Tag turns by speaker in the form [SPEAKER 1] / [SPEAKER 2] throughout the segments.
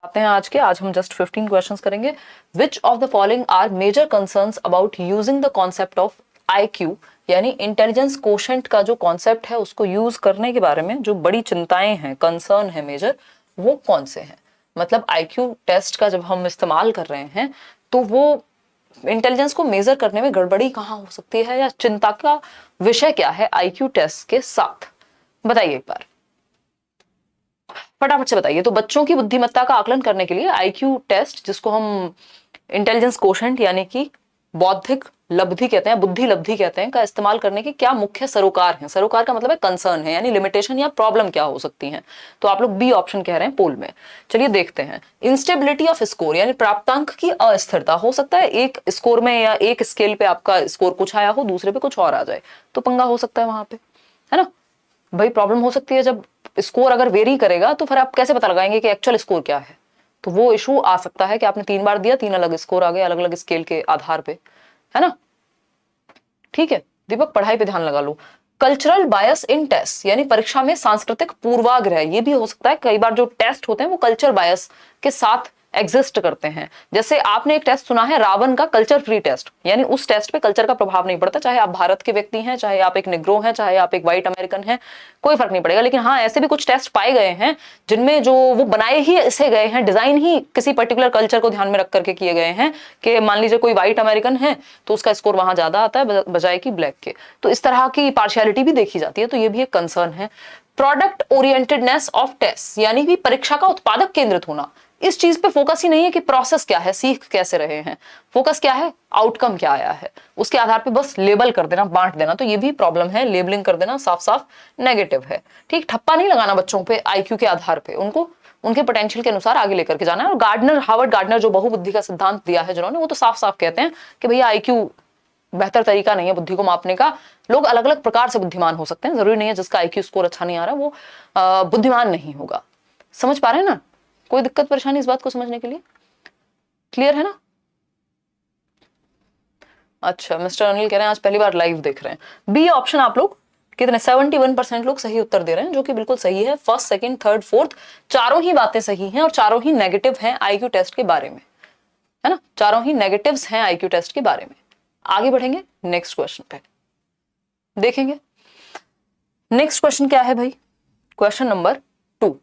[SPEAKER 1] आते हैं आज हम जस्ट 15 क्वेश्चंस करेंगे। Which of the following are major concerns about using the concept of IQ, यानी इंटेलिजेंस कोशेंट का जो कॉन्सेप्ट है उसको यूज करने के बारे में जो बड़ी चिंताएं हैं, कंसर्न है मेजर, वो कौन से हैं। मतलब आईक्यू टेस्ट का जब हम इस्तेमाल कर रहे हैं तो वो इंटेलिजेंस को मेजर करने में गड़बड़ी कहाँ हो सकती है, या चिंता का विषय क्या है आईक्यू टेस्ट के साथ, बताइए एक बार फटाफट से बताइए। तो बच्चों की बुद्धिमत्ता का आकलन करने के लिए आईक्यू टेस्ट, जिसको हम इंटेलिजेंस कोशेंट यानी कि बौद्धिक लब्धि कहते हैं, बुद्धि लब्धि कहते हैं, का इस्तेमाल करने के क्या मुख्य सरोकार हैं। सरोकार का मतलब है कंसर्न है, यानी लिमिटेशन या प्रॉब्लम क्या हो सकती हैं। तो आप लोग बी ऑप्शन कह रहे हैं पोल में। चलिए देखते हैं। इंस्टेबिलिटी ऑफ स्कोर, यानी प्राप्तांक की अस्थिरता हो सकता है। एक स्कोर में या एक स्केल पे आपका स्कोर कुछ आया हो, दूसरे पे कुछ और आ जाए, तो पंगा हो सकता है वहां पे, है ना भाई। प्रॉब्लम हो सकती है जब स्कोर अगर वेरी करेगा, तो फिर आप कैसे पता लगाएंगे कि एक्चुअल स्कोर क्या है। तो वो इशू आ सकता है कि आपने 3 बार दिया, 3 अलग स्कोर आ गए अलग अलग स्केल के आधार पे, है ना। ठीक है दीपक, पढ़ाई पे ध्यान लगा लो। कल्चरल बायस इन टेस्ट, यानी परीक्षा में सांस्कृतिक पूर्वाग्रह, ये भी हो सकता है। कई बार जो टेस्ट होते हैं वो कल्चर बायस के साथ एग्जिस्ट करते हैं। जैसे आपने एक टेस्ट सुना है रावण का कल्चर फ्री टेस्ट, यानी उस टेस्ट पे कल्चर का प्रभाव नहीं पड़ता, चाहे आप भारत के व्यक्ति हैं, चाहे आप एक निग्रो हैं, चाहे आप एक व्हाइट अमेरिकन हैं, कोई फर्क नहीं पड़ेगा। लेकिन हाँ, ऐसे भी कुछ टेस्ट पाए गए हैं जिनमें जो वो बनाए ही ऐसे गए हैं, डिजाइन ही किसी पर्टिकुलर कल्चर को ध्यान में रख करके किए गए हैं कि मान लीजिए कोई व्हाइट अमेरिकन है तो उसका स्कोर वहां ज्यादा आता है बजाय कि ब्लैक के। तो इस तरह की पार्शियलिटी भी देखी जाती है, तो ये भी एक कंसर्न है। प्रोडक्ट ओरिएंटेडनेस ऑफ टेस्ट, यानी कि परीक्षा का उत्पादक केंद्रित होना। इस चीज पे फोकस ही नहीं है कि प्रोसेस क्या है, सीख कैसे रहे हैं, फोकस क्या है, आउटकम क्या आया है, उसके आधार पे बस लेबल कर देना, बांट देना। तो ये भी प्रॉब्लम है, लेबलिंग कर देना साफ साफ नेगेटिव है। ठीक, ठप्पा नहीं लगाना बच्चों पे आईक्यू के आधार पे, उनको उनके पोटेंशियल के अनुसार आगे लेकर के जाना है। और गार्डनर, हार्वर्ड गार्डनर जो बहुबुद्धि का सिद्धांत दिया है जिन्होंने, वो तो साफ साफ कहते हैं कि भैया आईक्यू बेहतर तरीका नहीं है बुद्धि को मापने का। लोग अलग अलग प्रकार से बुद्धिमान हो सकते हैं, जरूरी नहीं है जिसका आईक्यू स्कोर अच्छा नहीं आ रहा वो बुद्धिमान नहीं होगा। समझ पा रहे हैं ना? कोई दिक्कत परेशानी इस बात को समझने के लिए? क्लियर है ना? अच्छा, मिस्टर अनिल कह रहे हैं आज पहली बार लाइव देख रहे हैं। बी ऑप्शन आप लोग कितने 71% लोग सही उत्तर दे रहे हैं, जो कि बिल्कुल सही है। फर्स्ट, सेकंड, थर्ड, फोर्थ, चारों ही बातें सही हैं और चारों ही नेगेटिव हैं आईक्यू टेस्ट के बारे में, है ना। चारों ही नेगेटिव्स हैं आईक्यू टेस्ट के बारे में। आगे बढ़ेंगे नेक्स्ट क्वेश्चन पे, देखेंगे नेक्स्ट क्वेश्चन क्या है भाई। Question number 2।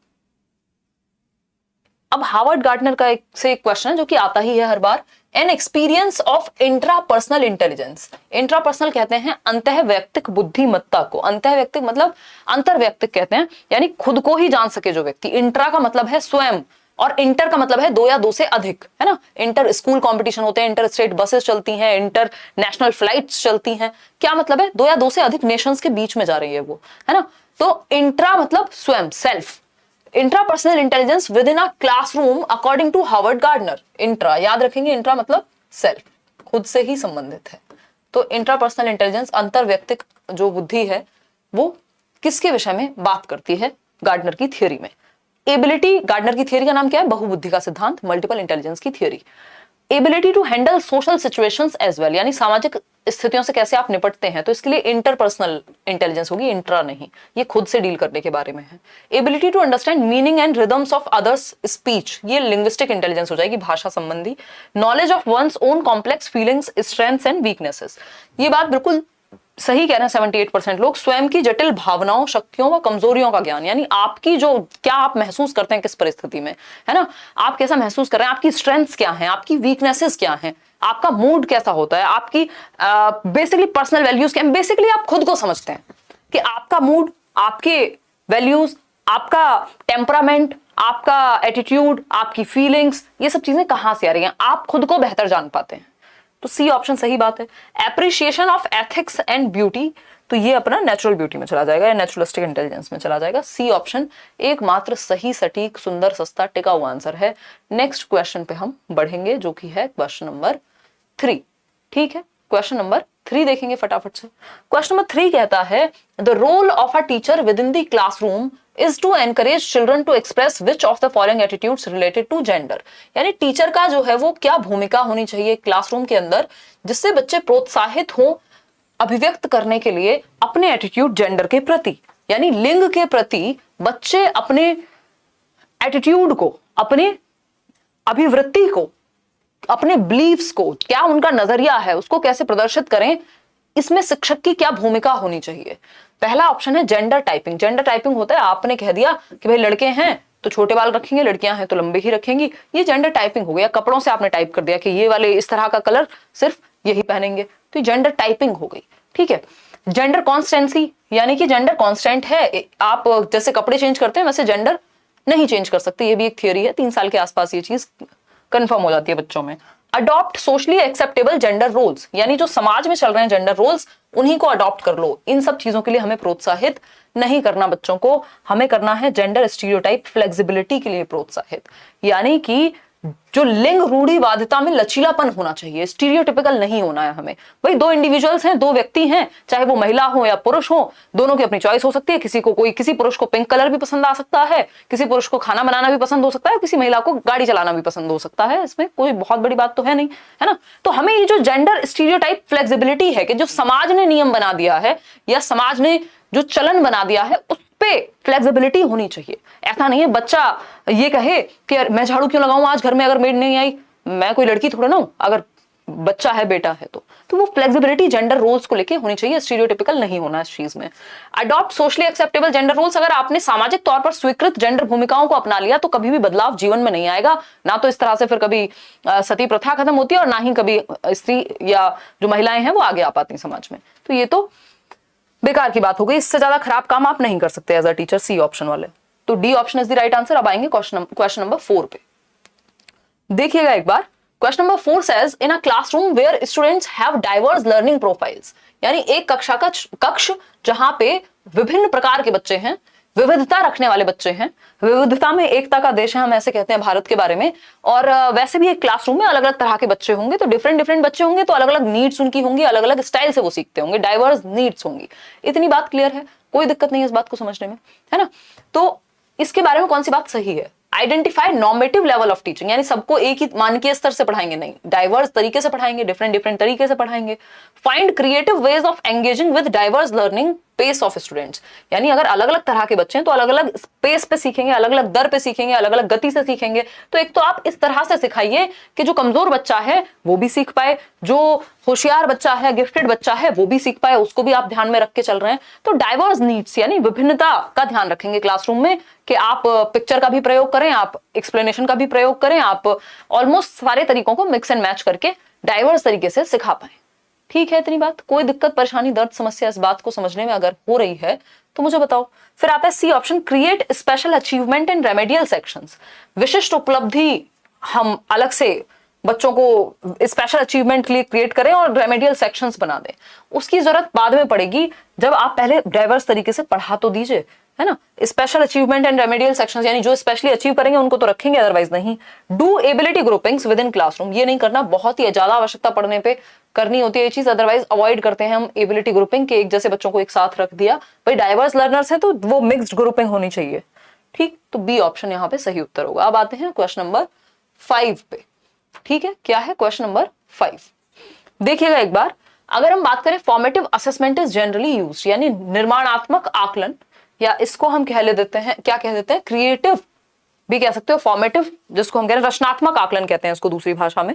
[SPEAKER 1] अब हार्वर्ड गार्डनर का एक क्वेश्चन है जो कि आता ही है हर बार। An experience of intrapersonal intelligence. Intrapersonal कहते हैं अंतः वैयक्तिक बुद्धिमत्ता को। अंतः वैयक्तिक मतलब अंतर्वैयक्तिक कहते हैं, यानी खुद को ही जान सके जो व्यक्ति। इंट्रा का मतलब है स्वयं, और इंटर का मतलब है 2 या 2 से अधिक, है ना। इंटर स्कूल कंपटीशन होते हैं, इंटर स्टेट बसेस चलती हैं, इंटर नेशनल फ्लाइट्स चलती हैं। क्या मतलब है? 2 या 2 से अधिक नेशंस के बीच में जा रही है वो, है ना। तो इंट्रा मतलब स्वयं, self. Intrapersonal intelligence within a classroom according to Harvard Gardner. Intra याद रखेंगे, इंट्रा मतलब सेल्फ, खुद से ही संबंधित है। तो इंट्रापर्सनल इंटेलिजेंस अंतर्वैयक्तिक जो बुद्धि है वो किसके विषय में बात करती है गार्डनर की थियोरी में। एबिलिटी, गार्डनर की थियोरी का नाम क्या है? बहुबुद्धि का सिद्धांत, मल्टीपल इंटेलिजेंस की theory. Ability to handle social situations as well, यानी सामाजिक स्थितियों से कैसे आप निपटते हैं, तो इसके लिए इंटरपर्सनल इंटेलिजेंस होगी, इंट्रा नहीं। ये खुद से डील करने के बारे में है। Ability to understand meaning and rhythms of others' speech, ये लिंग्विस्टिक इंटेलिजेंस हो जाएगी, भाषा संबंधी। Knowledge of one's own complex feelings, strengths and weaknesses. ये बात बिल्कुल सही कह रहे हैं 78% लोग। स्वयं की जटिल भावनाओं, शक्तियों व कमजोरियों का ज्ञान, यानी आपकी जो क्या आप महसूस करते हैं किस परिस्थिति में, है ना, आप कैसा महसूस कर रहे हैं, आपकी स्ट्रेंथ्स क्या हैं, आपकी वीकनेसेस क्या हैं, आपका मूड कैसा होता है, आपकी बेसिकली पर्सनल वैल्यूज क्या हैं। बेसिकली आप खुद को समझते हैं कि आपका मूड, आपके वैल्यूज, आपका टेम्परामेंट, आपका एटीट्यूड, आपकी फीलिंग्स, ये सब चीजें कहां से आ रही हैं, आप खुद को बेहतर जान पाते हैं। तो सी ऑप्शन सही बात है। Appreciation of ethics and beauty, तो ये अपना नेचुरल ब्यूटी में चला जाएगा या नेचुरलिस्टिक इंटेलिजेंस में चला जाएगा। सी ऑप्शन एकमात्र सही, सटीक, सुंदर, सस्ता, टिकाऊ आंसर है। नेक्स्ट क्वेश्चन पे हम बढ़ेंगे जो कि है क्वेश्चन नंबर 3। ठीक है, क्वेश्चन नंबर 3 देखेंगे फटाफट से। क्वेश्चन नंबर 3 कहता है the role of a teacher within the classroom is to encourage children to express which of the following attitudes related to gender, यानी टीचर का जो है वो क्या भूमिका होनी चाहिए क्लासरूम के अंदर जिससे बच्चे प्रोत्साहित हो अभिव्यक्त करने के लिए अपने एटीट्यूड जेंडर के प्रति, यानी लिंग के प्रति बच्चे अपने एटीट्यूड को, अपने अभिवृत्ति को, अपने बिलीव्स को, क्या उनका नजरिया है उसको कैसे प्रदर्शित करें, इसमें शिक्षक की क्या भूमिका होनी चाहिए। पहला ऑप्शन है जेंडर टाइपिंग। जेंडर टाइपिंग होता है आपने कह दिया कि भाई लड़के हैं तो छोटे बाल रखेंगे, लड़कियां हैं तो लंबे ही रखेंगी, ये जेंडर टाइपिंग हो गया। कपड़ों से आपने टाइप कर दिया कि ये वाले इस तरह का कलर सिर्फ यही पहनेंगे, तो ये जेंडर टाइपिंग हो गई। ठीक है, जेंडर कॉन्स्टेंसी, यानी कि जेंडर कॉन्स्टेंट है, आप जैसे कपड़े चेंज करते हैं वैसे जेंडर नहीं चेंज कर सकते, ये भी एक थियोरी है, 3 साल के आसपास ये चीज कंफर्म हो जाती है बच्चों में। Adopt socially acceptable gender roles, यानी जो समाज में चल रहे हैं जेंडर रोल्स उन्हीं को अडॉप्ट कर लो। इन सब चीजों के लिए हमें प्रोत्साहित नहीं करना बच्चों को, हमें करना है जेंडर स्टीरियोटाइप फ्लेक्सिबिलिटी के लिए प्रोत्साहित, यानी कि जो लिंग रूढ़िवादिता में लचीलापन होना चाहिए, स्टीरियोटिपिकल नहीं होना है हमें। भाई 2 इंडिविजुअल्स हैं, 2 व्यक्ति हैं, चाहे वो महिला हो या पुरुष हो, दोनों की अपनी चॉइस हो सकती है। किसी पुरुष को पिंक कलर भी पसंद आ सकता है, किसी पुरुष को खाना बनाना भी पसंद हो सकता है, किसी महिला को गाड़ी चलाना भी पसंद हो सकता है, इसमें कोई बहुत बड़ी बात तो है नहीं, है ना। तो हमें ये जो जेंडर स्टीरियोटाइप फ्लेक्सिबिलिटी है कि जो समाज ने नियम बना दिया है या समाज ने जो चलन बना दिया है उस पे फ्लेक्सिबिलिटी होनी चाहिए। ऐसा नहीं है बच्चा ये कहे कि यार मैं झाड़ू क्यों लगाऊं आज घर में अगर मेड नहीं आई, मैं कोई लड़की थोड़ा ना हूं, अगर बच्चा है बेटा है तो वो फ्लेक्सिबिलिटी जेंडर रोल्स को लेके होनी चाहिए, स्टीरियोटिपिकल नहीं होना इस चीज में। Adopt socially acceptable gender roles, अगर आपने सामाजिक तौर पर स्वीकृत जेंडर भूमिकाओं को अपना लिया तो कभी भी बदलाव जीवन में नहीं आएगा। ना तो इस तरह से फिर कभी सती प्रथा खत्म होती है और ना ही कभी स्त्री या जो महिलाएं हैं वो आगे आ पाती समाज में। तो ये तो बेकार की बात हो गई, इससे ज्यादा खराब काम आप नहीं कर सकते as a teacher, C option वाले। तो D option is the right answer. अब आएंगे क्वेश्चन नंबर 4 पे। देखिएगा एक बार, question number 4 says in a classroom where students have diverse learning profiles, यानी एक कक्षा का कक्ष जहां पे विभिन्न प्रकार के बच्चे हैं, विविधता रखने वाले बच्चे हैं, विविधता में एकता का देश है हम ऐसे कहते हैं भारत के बारे में। और वैसे भी एक क्लासरूम में अलग अलग तरह के बच्चे होंगे, तो डिफरेंट बच्चे होंगे, तो अलग अलग नीड्स उनकी होंगी, अलग अलग स्टाइल से वो सीखते होंगे, डाइवर्स नीड्स होंगी। इतनी बात क्लियर है, कोई दिक्कत नहीं है इस बात को समझने में, है ना। तो इसके बारे में कौन सी बात सही है? Identify normative level of teaching, यानी सबको एक ही मानकीय स्तर से पढ़ाएंगे नहीं, डाइवर्स तरीके से पढ़ाएंगे, डिफरेंट तरीके से पढ़ाएंगे। Find creative ways of engaging with diverse learning pace of students, यानी अगर अलग अलग तरह के बच्चे हैं तो अलग अलग पेस पे सीखेंगे, अलग अलग दर पे सीखेंगे, अलग अलग गति से सीखेंगे। तो एक तो आप इस तरह से सिखाइए कि जो कमजोर बच्चा है वो भी सीख पाए, जो होशियार बच्चा है, गिफ्टेड बच्चा है वो भी सीख पाए, उसको भी आप ध्यान में रख के चल रहे हैं। तो डाइवर्स नीड्स यानी विभिन्नता का ध्यान रखेंगे क्लासरूम में, कि आप पिक्चर का भी प्रयोग करें, आप एक्सप्लेनेशन का भी प्रयोग करें, आप ऑलमोस्ट सारे तरीकों को मिक्स एंड मैच करके डाइवर्स तरीके से सिखा पाए। ठीक है, इतनी बात, कोई दिक्कत परेशानी दर्द समस्या इस बात को समझने में अगर हो रही है तो मुझे बताओ। फिर आता है C option, create special achievement and remedial sections, विशिष्ट उपलब्धि हम अलग से बच्चों को स्पेशल अचीवमेंट के लिए क्रिएट करें और रेमेडियल सेक्शंस बना दें। उसकी जरूरत बाद में पड़ेगी, जब आप पहले डाइवर्स तरीके से पढ़ा तो दीजिए, है ना। Special achievement and remedial sections, यानी जो स्पेशली अचीव करेंगे उनको तो रखेंगे, अदरवाइज नहीं। Do ability groupings with in classroom, ये नहीं करना, बहुत ही ज्यादा आवश्यकता पड़ने पे करनी होती है ये चीज, अदरवाइज अवॉइड करते हैं हम एबिलिटी ग्रुपिंग के, एक जैसे बच्चों को एक साथ रख दिया। भाई डाइवर्स लर्नर्स हैं तो वो मिक्स्ड ग्रुपिंग होनी चाहिए। ठीक, तो बी ऑप्शन यहाँ पे सही उत्तर होगा। अब आते हैं क्वेश्चन नंबर 5 पे। ठीक है, क्या है क्वेश्चन नंबर 5? देखिएगा एक बार, अगर हम बात करें formative assessment is generally used, यानी निर्माणात्मक आकलन, या इसको हम कह देते हैं, क्या कह देते हैं, क्रिएटिव भी कह सकते हो, फॉर्मेटिव जिसको हम कह रहे हैं रचनात्मक आकलन कहते हैं इसको दूसरी भाषा में।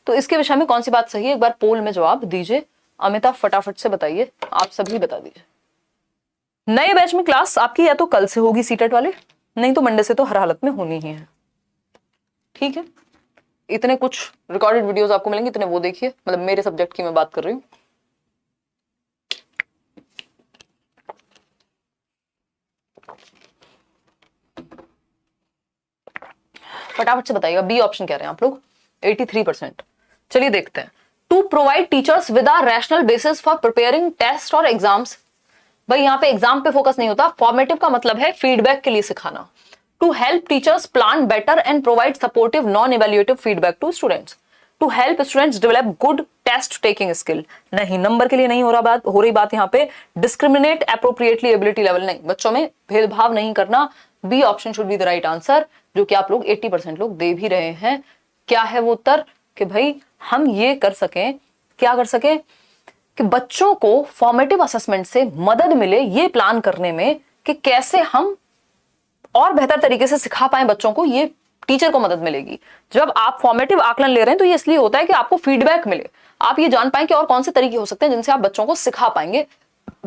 [SPEAKER 1] तो इसके विषय में कौन सी बात सही है, एक बार पोल में जवाब दीजिए। अमिता फटाफट से बताइए, आप सभी बता दीजिए। नए बैच में क्लास आपकी या तो कल से होगी सीटेट वाले, नहीं तो मंडे से तो हर हालत में होनी ही है। ठीक है, इतने कुछ रिकॉर्डेड वीडियोस आपको मिलेंगे, इतने वो देखिए, मतलब मेरे सब्जेक्ट की मैं बात कर रही हूँ। फटाफट से बताइएगा, बी ऑप्शन कह रहे हैं आप लोग 83%। चलिए देखते हैं। To provide teachers with a rational basis for preparing test और एग्जाम्स, भाई यहाँ पे एग्जाम पे फोकस नहीं होता, फॉर्मेटिव का मतलब है फीडबैक के लिए सिखाना। To help teachers plan better and provide supportive non evaluative feedback to students. To help students develop good test taking skill, नहीं नंबर के लिए नहीं हो रही बात यहाँ पे। डिस्क्रिमिनेट एप्रोप्रिएटली एबिलिटी लेवल, नहीं, बच्चों में भेदभाव नहीं करना। B option should be the right answer, जो कि आप लोग 80% लोग दे भी रहे हैं। क्या है वो उत्तर, कि भाई हम ये कर सकें, क्या कर सकें कि बच्चों को फॉर्मेटिव असेसमेंट से मदद मिले ये प्लान करने में कि कैसे हम और बेहतर तरीके से सिखा पाए बच्चों को ये टीचर को मदद मिलेगी। जब आप फॉर्मेटिव आकलन ले रहे हैं तो ये इसलिए होता है कि आपको फीडबैक मिले, आप ये जान पाएं कि और कौन से तरीके हो सकते हैं जिनसे आप बच्चों को सिखा पाएंगे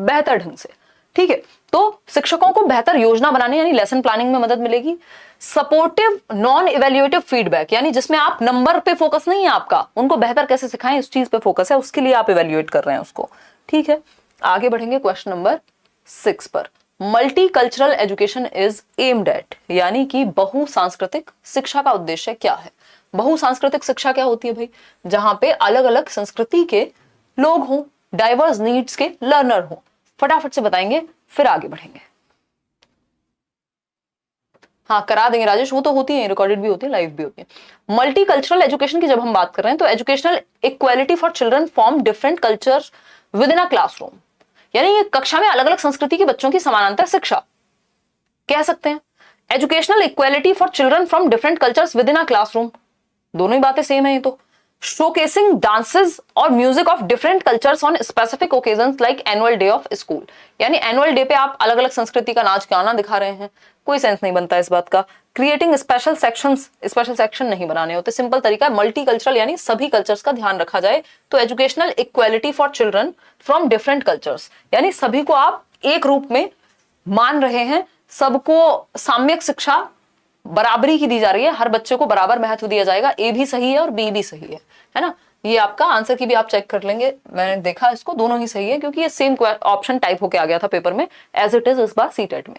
[SPEAKER 1] बेहतर ढंग से। ठीक है, तो शिक्षकों को बेहतर योजना बनाने यानी लेसन प्लानिंग में मदद मिलेगी। सपोर्टिव नॉन इवेल्युएटिव फीडबैक यानी जिसमें आप नंबर पे फोकस नहीं है आपका, उनको बेहतर कैसे सिखाएं इस चीज पे फोकस है, उसके लिए आप इवेल्युएट कर रहे हैं उसको। ठीक है, आगे बढ़ेंगे क्वेश्चन नंबर 6 पर। Multi cultural education is aimed at यानी कि बहुसांस्कृतिक शिक्षा का उद्देश्य क्या है। बहुसांस्कृतिक शिक्षा क्या होती है भाई? जहां पे अलग अलग संस्कृति के लोग हों, डाइवर्स नीड्स के लर्नर हों। फटाफट से बताएंगे फिर आगे बढ़ेंगे। हाँ करा देंगे राजेश, वो तो होती है, रिकॉर्डेड भी होती है, लाइव भी होती है। मल्टी कल्चरल एजुकेशन की जब हम बात कर रहे हैं तो educational equality for children from different cultures with in a classroom यानी ये कक्षा में अलग अलग संस्कृति के बच्चों की समानांतर शिक्षा कह सकते हैं। Educational equality for children from different cultures with in a classroom, दोनों ही बातें सेम है ये तो। शोकेसिंग डांसेस और music of different cultures on specific occasions like annual day of school यानी एनुअल डे पे आप अलग अलग संस्कृति का नाच गाना दिखा रहे हैं, कोई सेंस नहीं बनता इस बात का। Creating special sections, special section नहीं बनाने होते, सिंपल तरीका मल्टी कल्चरल यानी सभी कल्चर्स का ध्यान रखा जाए। तो educational equality for children from different cultures यानी सभी को आप एक रूप में मान रहे हैं, सबको साम्यक शिक्षा बराबरी की दी जा रही है, हर बच्चे को बराबर महत्व दिया जाएगा। ए भी सही है और बी भी सही है ना। ये आपका आंसर की भी आप चेक कर लेंगे, मैंने देखा इसको, दोनों ही सही है क्योंकि ये सेम ऑप्शन टाइप होके आ गया था पेपर में एज इट इज इस बार सीटेट में।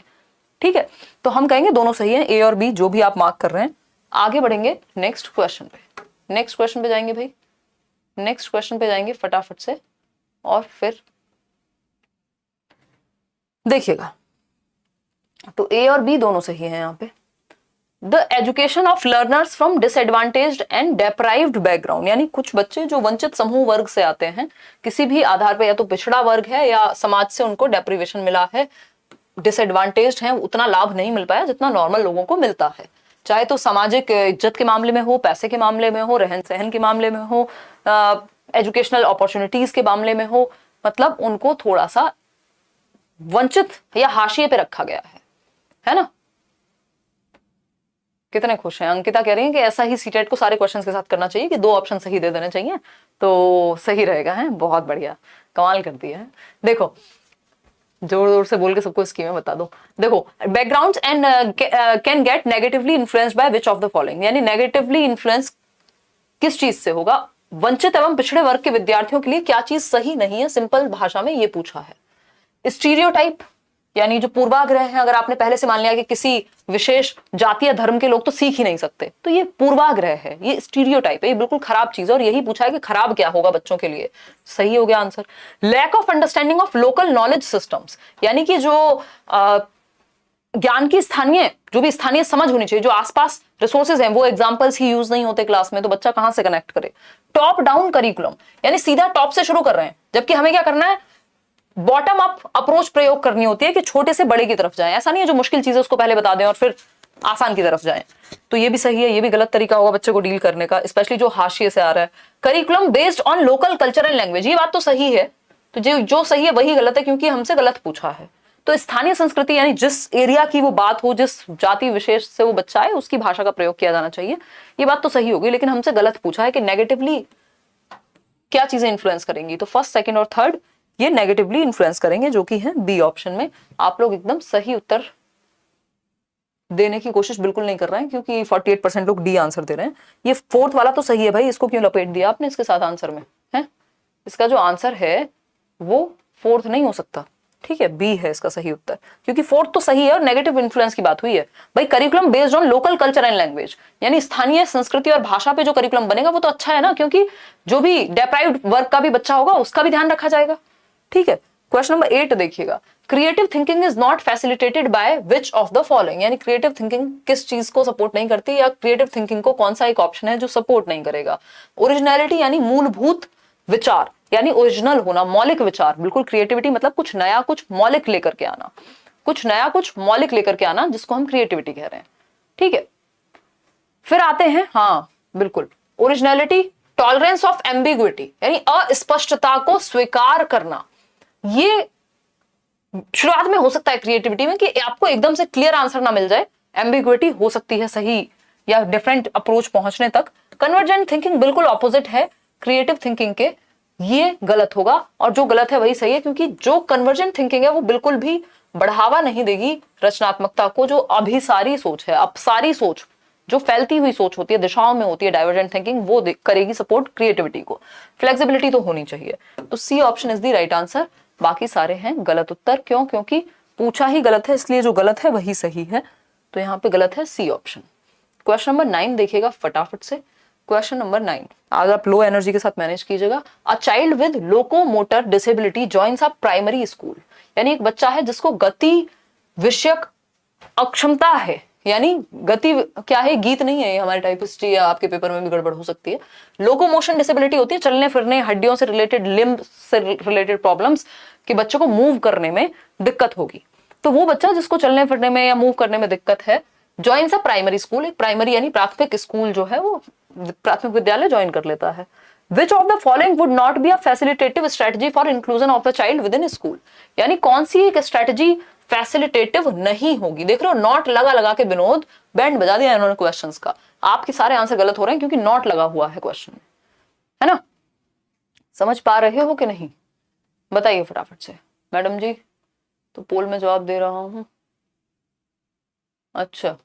[SPEAKER 1] ठीक है, तो हम कहेंगे दोनों सही है, ए और बी जो भी आप मार्क कर रहे हैं। आगे बढ़ेंगे नेक्स्ट क्वेश्चन पे। नेक्स्ट क्वेश्चन पे जाएंगे भाई, नेक्स्ट क्वेश्चन पे जाएंगे फटाफट से और फिर देखिएगा। तो ए और बी दोनों सही है यहाँ पे। The education of learners from disadvantaged and deprived background यानी कुछ बच्चे जो वंचित समूह वर्ग से आते हैं, किसी भी आधार पे, या तो पिछड़ा वर्ग है या समाज से उनको डेप्रिवेशन मिला है, डिसएडवांटेज्ड हैं, उतना लाभ नहीं मिल पाया जितना नॉर्मल लोगों को मिलता है, चाहे तो सामाजिक इज्जत के मामले में हो, पैसे के मामले में हो, रहन सहन के मामले में हो, एजुकेशनल अपॉर्चुनिटीज के मामले में हो, मतलब उनको थोड़ा सा वंचित या हाशिए पे रखा गया है ना। कितने खुश हैं? अंकिता कह रही है कि ऐसा ही सीटेट को सारे क्वेश्चंस के साथ करना चाहिए कि 2 ऑप्शन सही दे देने चाहिए तो सही रहेगा। है बहुत बढ़िया, कमाल कर दिया है। देखो जोर जोर से बोल के सबको स्कीमें बता दो। देखो backgrounds and can get negatively influenced by which of the following यानी नेगेटिवली इन्फ्लुएंस किस चीज से होगा? वंचित एवं पिछड़े वर्ग के विद्यार्थियों के लिए क्या चीज सही नहीं है, सिंपल भाषा में ये पूछा है। स्टीरियोटाइप यानी जो पूर्वाग्रह है, अगर आपने पहले से मान लिया कि किसी विशेष जाति या धर्म के लोग तो सीख ही नहीं सकते, तो ये पूर्वाग्रह है, ये स्टीरियोटाइप है, ये बिल्कुल खराब चीज है। और यही पूछा है कि खराब क्या होगा बच्चों के लिए, सही हो गया answer. Lack of understanding of local knowledge systems यानी कि जो ज्ञान की स्थानीय, जो भी स्थानीय समझ होनी चाहिए, जो आसपास रिसोर्सेज हैं वो एग्जांपल्स ही यूज नहीं होते क्लास में, तो बच्चा कहां से कनेक्ट करे। टॉप डाउन करिकुलम यानी सीधा टॉप से शुरू कर रहे हैं, जबकि हमें क्या करना है, बॉटम अप अप्रोच प्रयोग करनी होती है कि छोटे से बड़े की तरफ जाएं। ऐसा नहीं है जो मुश्किल चीज है उसको पहले बता दें और फिर आसान की तरफ जाएं। तो ये भी सही है, ये भी गलत तरीका होगा बच्चे को डील करने का, स्पेशली जो हाशिए से आ रहा है। Curriculum based on local culture and language, ये बात तो सही है, तो जो सही है वही गलत है क्योंकि हमसे गलत पूछा है। तो स्थानीय संस्कृति यानी जिस एरिया की वो बात हो, जिस जाति विशेष से वो बच्चा है, उसकी भाषा का प्रयोग किया जाना चाहिए, ये बात तो सही होगी। लेकिन हमसे गलत पूछा है कि नेगेटिवली क्या चीजें इन्फ्लुएंस करेंगी, तो फर्स्ट, सेकंड और थर्ड ये नेगेटिवली इन्फ्लुएंस करेंगे, जो कि है बी ऑप्शन में। आप लोग एकदम सही उत्तर देने की कोशिश बिल्कुल नहीं कर रहे हैं क्योंकि 48% लोग डी आंसर दे रहे हैं। ये फोर्थ वाला तो सही है भाई, इसको क्यों लपेट दिया आपने इसके साथ आंसर में है? इसका जो आंसर है वो फोर्थ नहीं हो सकता, ठीक है, बी है इसका सही उत्तर, क्योंकि फोर्थ तो सही है और नेगेटिव इन्फ्लुएंस की बात हुई है भाई। Curriculum based on local culture and language यानी स्थानीय संस्कृति और भाषा पे जो करिकुलम बनेगा वो तो अच्छा है ना, क्योंकि जो भी डेप्राइव्ड वर्ग का भी बच्चा होगा उसका भी ध्यान रखा जाएगा। ठीक है, क्वेश्चन नंबर 8 देखिएगा। Creative thinking is not facilitated by which of the following यानी क्रिएटिव थिंकिंग किस चीज को सपोर्ट नहीं करती, या क्रिएटिव थिंकिंग को कौन सा एक ऑप्शन है जो सपोर्ट नहीं करेगा। ओरिजिनलिटी यानी मूलभूत विचार यानी ओरिजिनल होना, मौलिक विचार, बिल्कुल क्रिएटिविटी मतलब कुछ नया, कुछ मौलिक लेकर के आना, कुछ नया, कुछ मौलिक लेकर के आना, जिसको हम क्रिएटिविटी कह रहे हैं। ठीक है, फिर आते हैं, हाँ बिल्कुल, ओरिजिनलिटी, टॉलरेंस ऑफ एम्बिग्विटी यानी अस्पष्टता को स्वीकार करना। ये शुरुआत में हो सकता है क्रिएटिविटी में कि आपको एकदम से क्लियर आंसर ना मिल जाए, एम्बिग्विटी हो सकती है सही या डिफरेंट अप्रोच पहुंचने तक। कन्वर्जेंट थिंकिंग बिल्कुल ऑपोजिट है क्रिएटिव थिंकिंग के, ये गलत होगा और जो गलत है वही सही है, क्योंकि जो कन्वर्जेंट थिंकिंग है वो बिल्कुल भी बढ़ावा नहीं देगी रचनात्मकता को। जो अपसारी सोच है, अपसारी सोच, जो फैलती हुई सोच होती है, दिशाओं में होती है, डाइवर्जेंट थिंकिंग, वो करेगी सपोर्ट क्रिएटिविटी को। फ्लेक्सिबिलिटी तो होनी चाहिए। तो C option is the right answer, बाकी सारे हैं गलत उत्तर। क्यों? क्योंकि पूछा ही गलत है, इसलिए जो गलत है वही सही है। तो यहाँ पे गलत है सी ऑप्शन। क्वेश्चन नंबर 9 देखिएगा फटाफट से। क्वेश्चन नंबर 9, आज आप लो एनर्जी के साथ मैनेज कीजिएगा। A child with locomotor disability joins a primary school, यानी एक बच्चा है जिसको गति विषयक अक्षमता है, यानी गति क्या है, गीत नहीं है, हमारे टाइपिस्ट या आपके पेपर में भी गड़बड़ हो सकती है। लोकोमोशन डिसेबिलिटी होती है चलने फिरने, हड्डियों से रिलेटेड, लिम्ब से रिलेटेड प्रॉब्लम्स, कि बच्चों को मूव करने में दिक्कत होगी। तो वो बच्चा जिसको चलने फिरने में या मूव करने में दिक्कत है, ज्वाइन्स अ प्राइमरी स्कूल, एक प्राइमरी यानी प्राथमिक स्कूल जो है, वो प्राथमिक विद्यालय ज्वाइन कर लेता है। Which of the following would not be a facilitative strategy for inclusion of the child within school, यानी कौन सी एक स्ट्रेटजी फैसिलिटेटिव नहीं होगी। देख रहे हो, नॉट लगा लगा के विनोद बैंड बजा दिया इन्होंने क्वेश्चंस का। आपके सारे आंसर गलत हो रहे हैं क्योंकि नॉट लगा हुआ है क्वेश्चन में, है ना? समझ पा रहे हो कि नहीं, बताइए फटाफट से। मैडम जी तो पोल में जवाब दे रहा हूं। अच्छा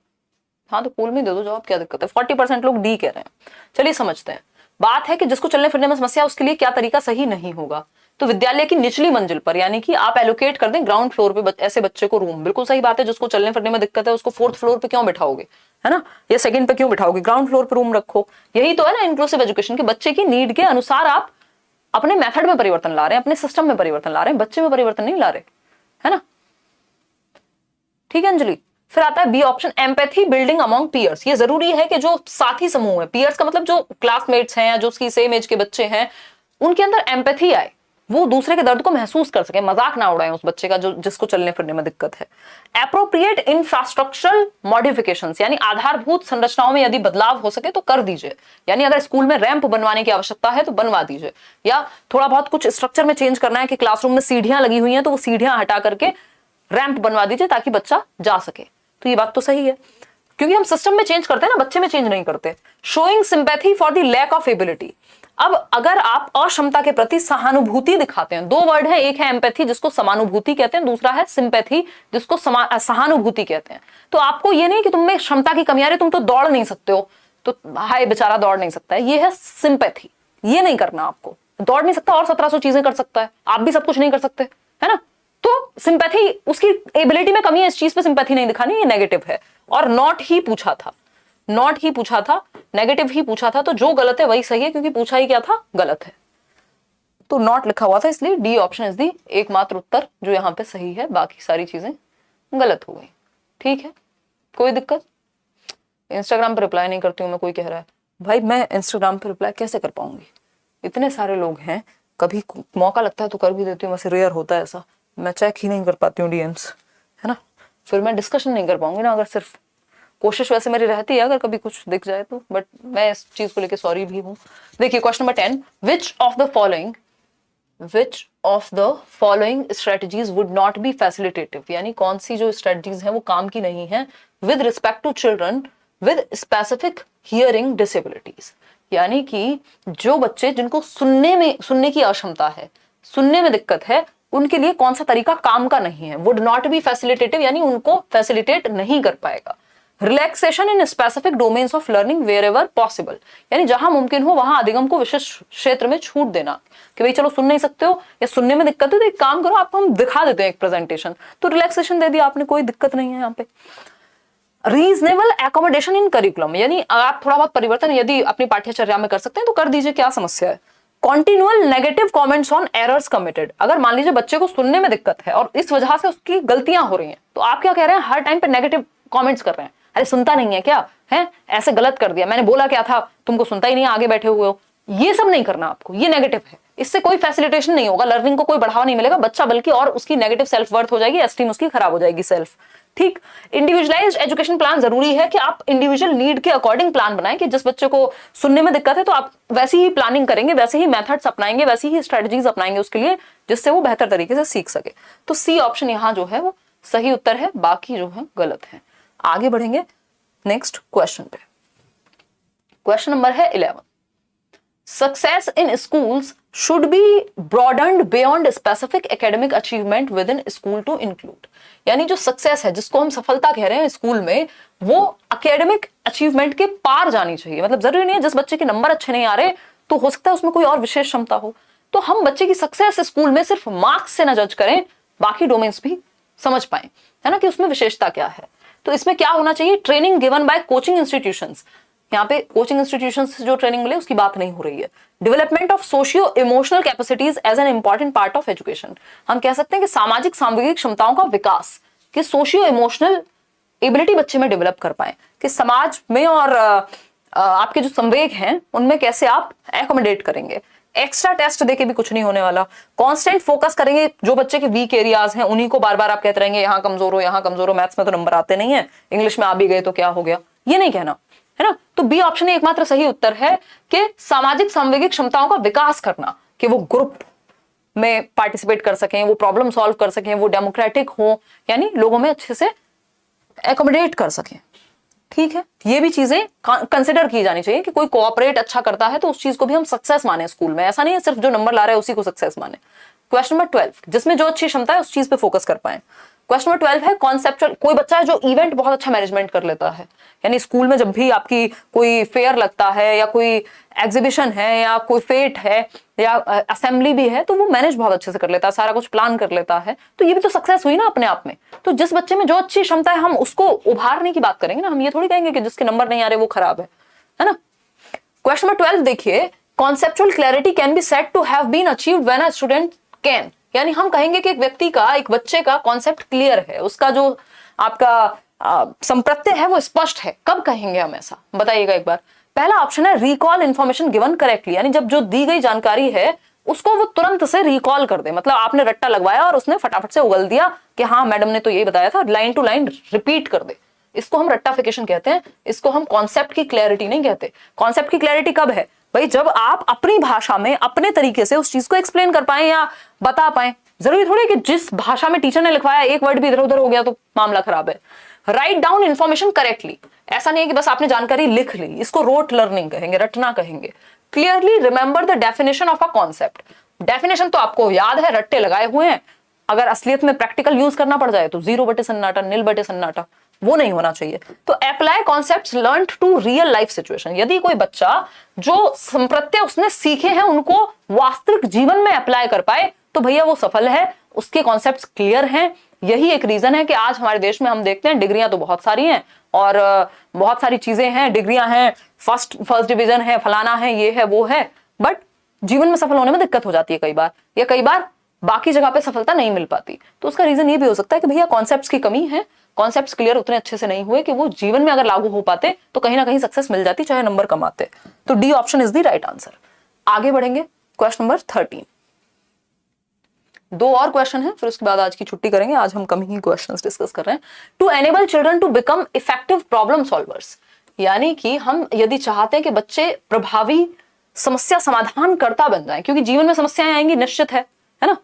[SPEAKER 1] हाँ, तो पोल में दे दो जवाब, क्या दिक्कत है। 40% लोग डी कह रहे हैं। चलिए समझते हैं। बात है कि जिसको चलने फिरने में समस्या, उसके लिए क्या तरीका सही नहीं होगा। तो विद्यालय की निचली मंजिल पर, यानी कि आप एलोकेट कर दें ग्राउंड फ्लोर पे ऐसे बच्चे को रूम, बिल्कुल सही बात है। जिसको चलने फिरने में दिक्कत है उसको 4th फ्लोर पे क्यों बिठाओगे, है ना, या 2nd पे क्यों बिठाओगे, ग्राउंड फ्लोर पे रूम रखो। यही तो है ना इंक्लूसिव एजुकेशन, के बच्चे की नीड के अनुसार आप अपने मेथड में परिवर्तन ला रहे हैं, अपने सिस्टम में परिवर्तन ला रहे हैं, बच्चे में परिवर्तन नहीं ला रहे, है ना? ठीक है अंजलि। फिर आता है B option, empathy building among peers. ये जरूरी है कि जो साथी समूह है, पीयर्स का मतलब जो क्लासमेट्स हैं या जो उसकी सेम एज के बच्चे हैं, उनके अंदर एम्पैथी आए, वो दूसरे के दर्द को महसूस कर सके, मजाक ना उड़ाएं उस बच्चे का जो जिसको चलने फिरने में दिक्कत है। एप्रोप्रिएट इंफ्रास्ट्रक्चरल मॉडिफिकेशंस, यानी आधारभूत संरचनाओं में यदि बदलाव हो सके तो कर दीजिए, यानी अगर स्कूल में रैंप बनवाने की आवश्यकता है तो बनवा दीजिए, या थोड़ा बहुत कुछ स्ट्रक्चर में चेंज करना है कि क्लासरूम में सीढ़ियां लगी हुई हैं तो वो सीढ़ियां हटा करके रैंप बनवा दीजिए ताकि बच्चा जा सके। तो ये बात तो सही है, क्योंकि हम सिस्टम में चेंज करते हैं ना, बच्चे में चेंज नहीं करते। Showing sympathy for the lack of ability, अब अगर आप अक्षमता के प्रति सहानुभूति दिखाते हैं, 2 वर्ड है, एक है एम्पैथी जिसको समानुभूति कहते हैं, दूसरा है सिंपैथी जिसको सहानुभूति कहते हैं। तो आपको ये नहीं कि तुम में क्षमता की कमी आ रही, तुम तो दौड़ नहीं सकते हो, तो हाय बेचारा दौड़ नहीं सकता है, ये है सिंपैथी। ये नहीं करना आपको, दौड़ नहीं सकता और 1700 चीजें कर सकता है, आप भी सब कुछ नहीं कर सकते, है ना? तो सिंपैथी, उसकी एबिलिटी में कमी है, इस चीज पे सिंपैथी नहीं दिखानी, ये नेगेटिव है। और नॉट ही पूछा था, नॉट ही पूछा था, नेगेटिव ही पूछा था, तो जो गलत है वही सही है, क्योंकि पूछा ही क्या था, गलत है। तो नॉट लिखा हुआ था, इसलिए डी ऑप्शन इज दी एकमात्र उत्तर जो यहाँ पे सही है, बाकी सारी चीजें गलत हो गई। ठीक है, कोई दिक्कत? इंस्टाग्राम पे रिप्लाई नहीं करती हूँ मैं, कोई कह रहा है भाई मैं इंस्टाग्राम पे रिप्लाई कैसे कर पाऊंगी, इतने सारे लोग हैं, कभी मौका लगता है तो कर भी देती हूँ, वैसे रेयर होता है ऐसा, मैं चेक ही नहीं कर पाती हूँ डीएम्स, है ना? फिर मैं डिस्कशन नहीं कर पाऊंगी ना, अगर सिर्फ कोशिश वैसे मेरी रहती है अगर कभी कुछ दिख जाए तो, बट मैं इस चीज को लेके सॉरी भी हूँ। देखिए question number 10, which of the following strategies would not be facilitative, यानी कौन सी जो स्ट्रेटजीज हैं वो काम की नहीं है with respect to children with specific hearing disabilities, यानी कि जो बच्चे जिनको सुनने की अक्षमता है, सुनने में दिक्कत है, उनके लिए कौन सा तरीका काम का नहीं है। वुड नॉट बी फैसिलिटेटिव यानी उनको फैसिलिटेट नहीं कर पाएगा। Relaxation in specific domains of learning wherever possible, यानी जहां मुमकिन हो वहां अधिगम को विशेष क्षेत्र में छूट देना, कि भाई चलो सुन नहीं सकते हो या सुनने में दिक्कत है तो एक काम करो, आपको हम दिखा देते हैं एक प्रेजेंटेशन, तो रिलैक्सेशन दे दिया आपने, कोई दिक्कत नहीं है यहाँ पे। रीजनेबल एकोमोडेशन इन करिकुलम, यानी आप थोड़ा बहुत परिवर्तन यदि अपनी पाठ्यचर्या में कर सकते हैं तो कर दीजिए, क्या समस्या है। Continual negative comments on errors committed, अगर मान लीजिए बच्चे को सुनने में दिक्कत है और इस वजह से उसकी गलतियां हो रही हैं, तो आप क्या कह रहे हैं, हर टाइम पे नेगेटिव कमेंट्स कर रहे हैं, अरे सुनता नहीं है क्या है, ऐसे गलत कर दिया, मैंने बोला क्या था, तुमको सुनता ही नहीं, आगे बैठे हुए हो, ये सब नहीं करना आपको, ये नेगेटिव है, इससे कोई फैसिलिटेशन नहीं होगा, लर्निंग को कोई बढ़ावा नहीं मिलेगा, बच्चा बल्कि और उसकी नेगेटिव सेल्फ वर्थ हो जाएगी, एस्टीम उसकी खराब हो जाएगी सेल्फ। ठीक, इंडिविजुअलाइज्ड एजुकेशन प्लान जरूरी है कि आप इंडिविजुअल नीड के अकॉर्डिंग प्लान बनाएं, कि जिस बच्चे को सुनने में दिक्कत है तो आप वैसी ही प्लानिंग करेंगे, वैसे ही मेथड्स अपनाएंगे, वैसी ही स्ट्रेटजीज अपनाएंगे उसके लिए, जिससे वो बेहतर तरीके से सीख सके। तो सी ऑप्शन यहाँ जो है वो सही उत्तर है, बाकी जो है गलत है। आगे बढ़ेंगे नेक्स्ट क्वेश्चन पे। क्वेश्चन नंबर है 11, success in schools should be broadened beyond specific academic achievement within school to include। यानी जो सक्सेस है, जिसको हम सफलता कह रहे हैं स्कूल में, वो एकेडमिक अचीवमेंट के पार जानी चाहिए। मतलब जरूरी नहीं है जिस बच्चे के नंबर अच्छे नहीं आ रहे तो हो सकता है उसमें कोई और विशेष क्षमता हो। तो हम बच्चे की सक्सेस स्कूल में सिर्फ मार्क्स से ना जज करें, बाकी डोमेन्स भी समझ पाए, है ना, कि उसमें विशेषता क्या है। तो इसमें क्या होना चाहिए, training given by coaching institutions. यहाँ पे कोचिंग इंस्टीट्यूशन से जो ट्रेनिंग मिले उसकी बात नहीं हो रही है। Development of socio emotional capacities as an important part of education. हम कह सकते हैं कि सामाजिक सांवेगिक क्षमताओं का विकास, कि सोशियो इमोशनल एबिलिटी बच्चे में डेवलप कर पाए, कि समाज में और आपके जो संवेग हैं उनमें कैसे आप एकोमोडेट करेंगे। एक्स्ट्रा टेस्ट देके भी कुछ नहीं होने वाला। कांस्टेंट फोकस करेंगे, जो बच्चे के वीक एरियाज हैं उन्हीं को बार बार आप कहते रहेंगे यहाँ कमजोर हो, यहाँ कमजोर हो, मैथ्स में तो नंबर आते नहीं है, इंग्लिश में आ भी गए तो क्या हो गया, ये नहीं कहना, है ना। तो बी ऑप्शन एकमात्र सही उत्तर है कि सामाजिक सांवेगिक क्षमताओं का विकास करना, कि वो ग्रुप में पार्टिसिपेट कर सकें, वो प्रॉब्लम सॉल्व कर सकें, वो डेमोक्रेटिक हो, यानी लोगों में अच्छे से एकोमोडेट कर सकें। ठीक है, ये भी चीजें कंसिडर की जानी चाहिए कि कोई कोऑपरेट अच्छा करता है तो उस चीज को भी हम सक्सेस माने स्कूल में। ऐसा नहीं है सिर्फ जो नंबर ला रहा है उसी को सक्सेस माने। क्वेश्चन नंबर 12, जिसमें जो अच्छी क्षमता है उस चीज पे फोकस कर पाए। क्वेश्चन नंबर 12 है कॉन्सेप्चुअल। कोई बच्चा है जो इवेंट बहुत अच्छा मैनेजमेंट कर लेता है, यानी स्कूल में जब भी आपकी कोई फेयर लगता है या कोई एग्जीबिशन है या कोई फेट है या असेंबली भी है तो वो मैनेज बहुत अच्छे से कर लेता है, सारा कुछ प्लान कर लेता है, तो ये भी तो सक्सेस हुई ना अपने आप में। तो जिस बच्चे में जो अच्छी क्षमता है हम उसको उभारने की बात करेंगे ना, हम ये थोड़ी कहेंगे कि जिसके नंबर नहीं आ रहे वो खराब है ना। क्वेश्चन नंबर 12 देखिए, conceptual clarity can be said to have been achieved when a student can. यानी हम कहेंगे कि एक व्यक्ति का, एक बच्चे का कॉन्सेप्ट क्लियर है, उसका जो आपका संप्रत्यय है वो स्पष्ट है। कब कहेंगे हम ऐसा, बताइएगा एक बार। पहला ऑप्शन है रिकॉल इन्फॉर्मेशन गिवन करेक्टली, यानी जब जो दी गई जानकारी है उसको वो तुरंत से रिकॉल कर दे। मतलब आपने रट्टा लगवाया और उसने फटाफट से उगल दिया कि हाँ मैडम ने तो यही बताया था, लाइन टू लाइन रिपीट कर दे। इसको हम रट्टाफिकेशन कहते हैं, इसको हम कॉन्सेप्ट की क्लैरिटी नहीं कहते। कॉन्सेप्ट की क्लैरिटी कब है भाई, जब आप अपनी भाषा में अपने तरीके से उस चीज को एक्सप्लेन कर पाए या बता पाए। जरूरी थोड़ी कि जिस भाषा में टीचर ने लिखवाया एक वर्ड भी इधर उधर हो गया तो मामला खराब है। राइट डाउन इन्फॉर्मेशन करेक्टली, ऐसा नहीं है कि बस आपने जानकारी लिख ली, इसको रोट लर्निंग कहेंगे, रटना कहेंगे। Clearly remember the definition of a concept. Definition तो आपको याद है, रट्टे लगाए हुए हैं, अगर असलियत में प्रैक्टिकल यूज करना पड़ जाए तो 0 बटे सन्नाटा, निल बटे सन्नाटा, वो नहीं होना चाहिए। तो apply concepts learn to real life situation. यदि कोई बच्चा जो संप्रत्यय उसने सीखे हैं उनको वास्तविक जीवन में अप्लाई कर पाए तो भैया वो सफल है, उसके कॉन्सेप्ट्स क्लियर हैं। यही एक रीजन है कि आज हमारे देश में हम देखते हैं डिग्रियां तो बहुत सारी हैं और बहुत सारी चीजें हैं, डिग्रियां हैं, फर्स्ट डिवीजन है, फलाना है, ये है वो है, बट जीवन में सफल होने में दिक्कत हो जाती है कई बार, या कई बार बाकी जगह पे सफलता नहीं मिल पाती। तो उसका रीजन ये भी हो सकता है कि भैया कॉन्सेप्ट्स की कमी है, कॉन्सेप्ट्स क्लियर उतने अच्छे से नहीं हुए कि वो जीवन में अगर लागू हो पाते तो कहीं ना कहीं सक्सेस मिल जाती, चाहे नंबर कम आते। तो D option is the right answer. आगे बढ़ेंगे, क्वेश्चन नंबर 13। 2 और क्वेश्चन है, फिर उसके बाद आज की छुट्टी करेंगे। आज हम कम ही क्वेश्चंस डिस्कस कर रहे हैं। To enable children to become effective problem solvers, यानी कि हम यदि चाहते हैं कि बच्चे प्रभावी समस्या समाधान करता बन जाए, क्योंकि जीवन में समस्याएं आएंगी निश्चित है ना।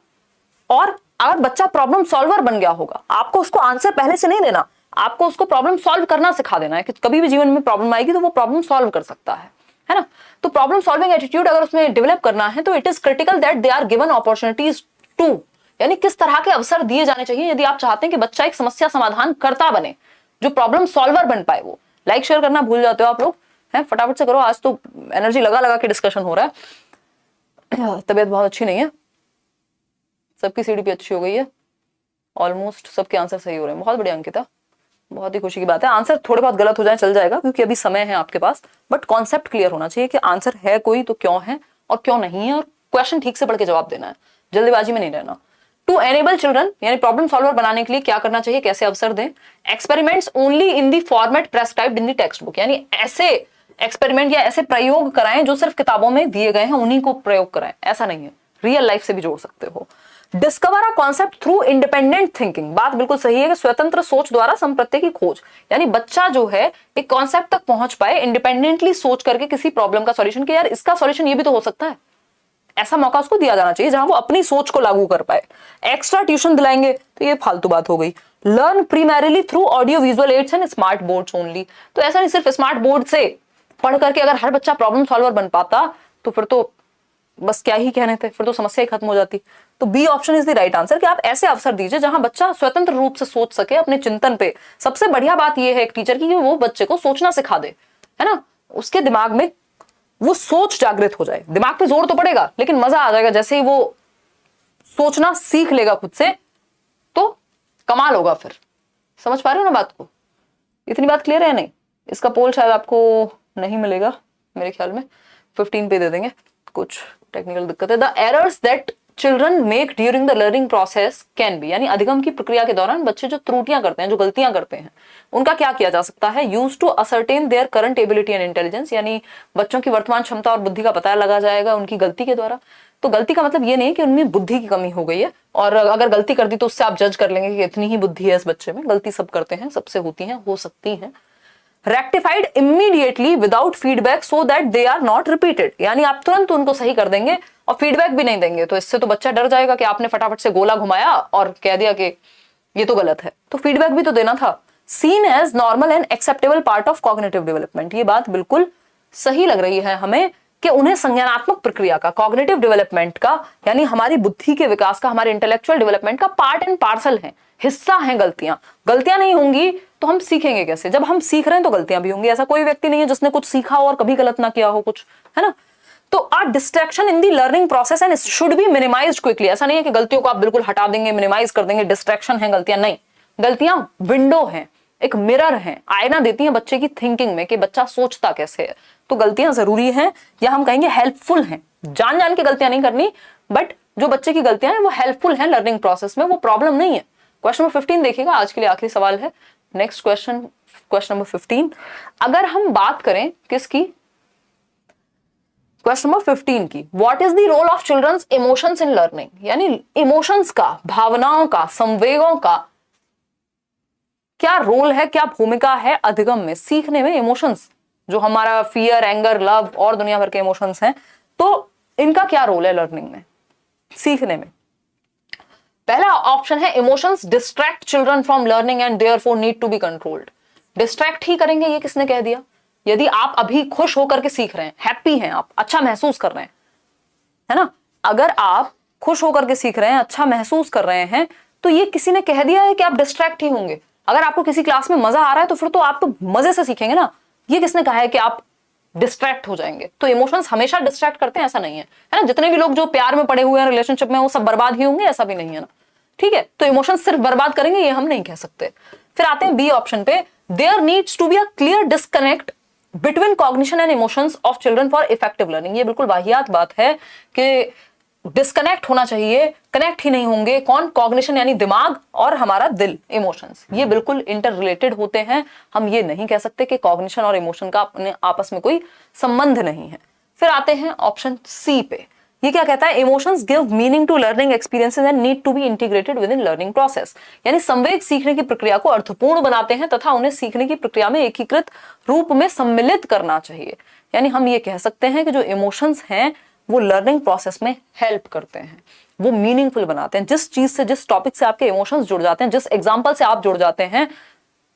[SPEAKER 1] और अगर बच्चा प्रॉब्लम सॉल्वर बन गया होगा, आपको उसको आंसर पहले से नहीं देना, आपको उसको प्रॉब्लम सॉल्व करना सिखा देना है कि कभी भी जीवन में प्रॉब्लम आएगी तो वो प्रॉब्लम सॉल्व कर सकता है ना। तो प्रॉब्लम सॉल्विंग एटीट्यूड अगर उसमें डेवलप करना है तो it is critical that they are given opportunities to, यानी किस तरह के अवसर दिए जाने चाहिए यदि आप चाहते हैं कि बच्चा एक समस्या समाधान करता बने, जो प्रॉब्लम सॉल्वर बन पाए। वो लाइक शेयर करना भूल जाते हो आप लोग, हैं फटाफट से करो, आज तो एनर्जी लगा लगा के डिस्कशन हो रहा है। तबीयत बहुत अच्छी नहीं है, सबकी सीडीपी अच्छी हो गई है, ऑलमोस्ट सबके आंसर सही हो रहे हैं। बहुत बढ़िया अंकिता, बहुत ही खुशी की बात है। आंसर थोड़े बहुत गलत हो जाए चल जाएगा क्योंकि अभी समय है आपके पास, बट कॉन्सेप्ट क्लियर होना चाहिए कि आंसर है कोई तो क्यों है और क्यों नहीं है, और क्वेश्चन ठीक से पढ़ के जवाब देना है, जल्दीबाजी में नहीं रहना। टू एनेबल चिल्ड्रन, यानी प्रॉब्लम सॉल्वर बनाने के लिए क्या करना चाहिए, कैसे अवसर दें। Experiments only in the format prescribed in the text book, यानी ऐसे एक्सपेरिमेंट या ऐसे प्रयोग कराएं जो सिर्फ किताबों में दिए गए हैं उन्हीं को प्रयोग कराएं, ऐसा नहीं है, रियल लाइफ से भी जोड़ सकते हो। Discover a concept through independent thinking, बात बिल्कुल सही है कि स्वतंत्र सोच द्वारा संप्रत्यय की खोज, यानी बच्चा जो है एक कॉन्सेप्ट तक पहुंच पाए इंडिपेंडेंटली सोच करके किसी प्रॉब्लम का सॉल्यूशन, कि यार इसका सॉल्यूशन ये भी तो हो सकता है, ऐसा मौका उसको दिया जाना चाहिए जहां वो अपनी सोच को लागू कर पाए। एक्स्ट्रा ट्यूशन दिलाएंगे तो ये फालतू बात हो गई। Learn primarily through audio visual aids and smart boards only, तो ऐसा नहीं सिर्फ स्मार्ट बोर्ड से पढ़ करके अगर हर बच्चा प्रॉब्लम सॉल्वर बन पाता तो फिर तो बस क्या ही कहने थे, फिर तो समस्या ही खत्म हो जाती। तो B option is the right answer कि आप ऐसे अवसर दीजिए जहां बच्चा स्वतंत्र रूप से सोच सके अपने चिंतन पे। सबसे बढ़िया बात यह है एक टीचर की कि वो बच्चे को सोचना सिखा दे, है ना, उसके दिमाग में वो सोच जागृत हो जाए। दिमाग पे जोर तो पड़ेगा लेकिन मजा आ जाएगा, जैसे ही वो सोचना सीख लेगा खुद से तो कमाल होगा। फिर समझ पा रहे हो ना बात को? इतनी बात क्लियर है नहीं? इसका पोल शायद आपको नहीं मिलेगा मेरे ख्याल में, 15 पे दे देंगे, कुछ टेक्निकल दिक्कत है। The errors that children make during the learning process can be, यानी अधिगम की प्रक्रिया के दौरान बच्चे जो त्रुटियां करते हैं, जो गलतियां करते हैं, उनका क्या किया जा सकता है? Use to ascertain their current ability and intelligence, यानी बच्चों की वर्तमान क्षमता और बुद्धि का पता लगा जाएगा उनकी गलती के द्वारा। तो गलती का मतलब ये नहीं कि उनमें बुद्धि की कमी हो गई है और अगर गलती कर दी तो उससे आप जज कर लेंगे कि इतनी ही बुद्धि है इस बच्चे में। गलती सब करते हैं, सबसे होती है, हो सकती है। Rectified immediately without feedback so that they are not repeated, यानी आप तुरंत उनको सही कर देंगे और फीडबैक भी नहीं देंगे, तो इससे तो बच्चा डर जाएगा कि आपने फटाफट से गोला घुमाया और कह दिया कि ये तो गलत है, तो फीडबैक भी तो देना था। Seen as normal and acceptable part of cognitive development, ये बात बिल्कुल सही लग रही है हमें कि उन्हें संज्ञानात्मक प्रक्रिया का, कॉग्निटिव डेवलपमेंट का, यानी हमारी बुद्धि के विकास का, हमारे इंटेलेक्चुअल डेवलपमेंट का पार्ट एंड पार्सल है, हिस्सा है। गलतियां नहीं होंगी तो हम सीखेंगे कैसे? जब हम सीख रहे हैं तो गलतियां भी होंगी। ऐसा कोई व्यक्ति नहीं है जिसने कुछ सीखा हो और कभी गलत ना किया हो कुछ, है ना? तो a distraction in the learning process and should be minimised quickly. ऐसा नहीं है कि गलतियों को आप बिल्कुल हटा देंगे, मिनिमाइज कर देंगे, डिस्ट्रैक्शन है गलतियां, नहीं। गलतियां विंडो है, एक मिरर है, आईना देती है बच्चे की थिंकिंग में कि बच्चा सोचता कैसे है। तो गलतियां जरूरी हैं, या हम कहेंगे हेल्पफुल हैं। जान जान के गलतियां नहीं करनी, बट जो बच्चे की गलतियां हैं वो हेल्पफुल हैं लर्निंग प्रोसेस में, वो प्रॉब्लम नहीं है। क्वेश्चन नंबर 15 देखिएगा, आज के लिए आखिरी सवाल है। Next question, question number 15। अगर हम बात करें किसकी, क्वेश्चन नंबर 15 की, what is the role of children's emotions in learning, यानी इमोशंस का, भावनाओं का, संवेगों का क्या रोल है, क्या भूमिका है अधिगम में, सीखने में। इमोशंस जो हमारा फियर, एंगर, लव और दुनिया भर के इमोशंस हैं, तो इनका क्या रोल है लर्निंग में, सीखने में? पहला ऑप्शन है emotions distract children from learning and therefore need to be controlled. Distract ही करेंगे, ये किसने कह दिया? यदि आप अभी खुश होकर के सीख रहे हैं, हैप्पी हैं, आप अच्छा महसूस कर रहे हैं, है ना, अगर आप खुश होकर के सीख रहे हैं, अच्छा महसूस कर रहे हैं, तो ये किसी ने कह दिया है कि आप डिस्ट्रैक्ट ही होंगे? अगर आपको किसी क्लास में मजा आ रहा है तो फिर तो आप तो मजे से सीखेंगे ना। ये किसने कहा है कि आप डिस्ट्रैक्ट हो जाएंगे? तो इमोशंस हमेशा डिस्ट्रैक्ट करते हैं, ऐसा नहीं है, है ना। जितने भी लोग जो प्यार में पड़े हुए हैं, रिलेशनशिप में, वो सब बर्बाद ही होंगे, ऐसा भी नहीं है ना, ठीक है। तो इमोशंस सिर्फ बर्बाद करेंगे ये हम नहीं कह सकते। फिर आते हैं बी ऑप्शन पे, there needs to be a clear disconnect between cognition and emotions of children for effective learning. ये बिल्कुल वाहियात बात है कि डिस्कनेक्ट होना चाहिए, कनेक्ट ही नहीं होंगे। कौन? कॉग्निशन यानी दिमाग और हमारा दिल, इमोशंस, ये बिल्कुल इंटर रिलेटेड होते हैं। हम ये नहीं कह सकते कि कॉग्निशन और इमोशन का अपने आपस में कोई संबंध नहीं है। फिर आते हैं ऑप्शन सी पे, ये क्या कहता है? Emotions give meaning to learning experiences and need to be integrated within learning process, यानी संवेग सीखने की प्रक्रिया को अर्थपूर्ण बनाते हैं तथा उन्हें सीखने की प्रक्रिया में एकीकृत रूप में सम्मिलित करना चाहिए। यानी हम ये कह सकते हैं कि जो इमोशंस हैं वो लर्निंग प्रोसेस में हेल्प करते हैं, वो मीनिंगफुल बनाते हैं। जिस चीज से, जिस टॉपिक से आपके इमोशंस जुड़ जाते हैं, जिस एग्जाम्पल से आप जुड़ जाते हैं,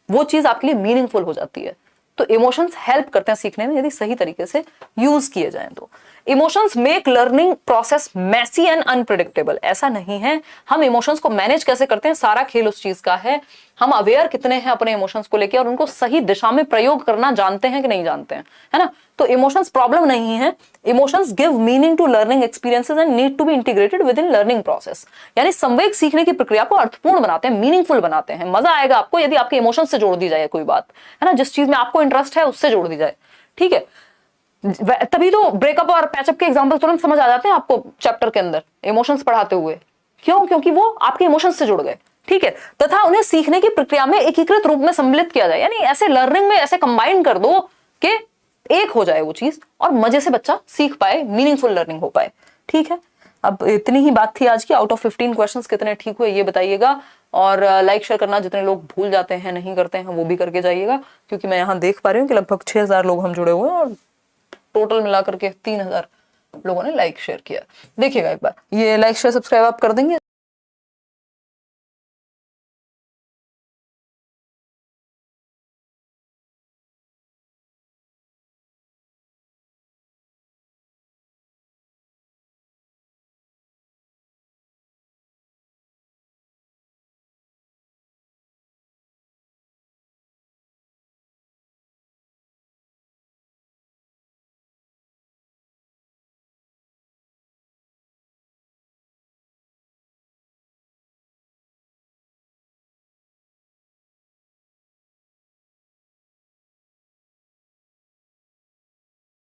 [SPEAKER 1] वो चीज आपके लिए मीनिंगफुल हो जाती है। तो इमोशंस हेल्प करते हैं सीखने में, यदि सही तरीके से यूज किए जाएं तो। Emotions make learning process messy and unpredictable, ऐसा नहीं है। हम इमोशंस को मैनेज कैसे करते हैं, सारा खेल उस चीज का है। हम अवेयर कितने हैं अपने इमोशंस को लेकर और उनको सही दिशा में प्रयोग करना जानते हैं कि नहीं जानते हैं, है ना। तो इमोशंस प्रॉब्लम नहीं है। Emotions give meaning to learning experiences and need to be integrated within learning process, यानी संवेग सीखने की प्रक्रिया को अर्थपूर्ण बनाते हैं, मीनिंगफुल बनाते हैं। मजा आएगा आपको यदि आपके इमोशंस से जोड़ दी जाए कोई बात, है ना, जिस चीज में आपको इंटरेस्ट है उससे जोड़ दी जाए, ठीक है। तभी तो ब्रेकअप और पैचअप के एग्जांपल तुरंत समझ आ जाते हैं आपको चैप्टर के अंदर इमोशंस पढ़ाते हुए। क्यों? क्योंकि वो आपके इमोशंस से जुड़ गए, ठीक है। तथा उन्हें सीखने की प्रक्रिया में एकीकृत रूप में सम्मिलित किया जाए, यानी ऐसे लर्निंग में ऐसे कंबाइन कर दो कि एक हो जाए वो चीज और मजे से बच्चा सीख पाए, मीनिंगफुल लर्निंग हो पाए, ठीक है। अब इतनी ही बात थी आज की। आउट ऑफ 15 क्वेश्चंस कितने ठीक हुए ये बताइएगा, और लाइक शेयर करना जितने लोग भूल जाते हैं, नहीं करते हैं, वो भी करके जाइएगा, क्योंकि मैं यहाँ देख पा रही हूँ कि लगभग 6000 लोग हम जुड़े हुए हैं और टोटल मिलाकर के 3000 लोगों ने लाइक शेयर किया। देखिएगा एक बार, ये लाइक शेयर सब्सक्राइब आप कर देंगे।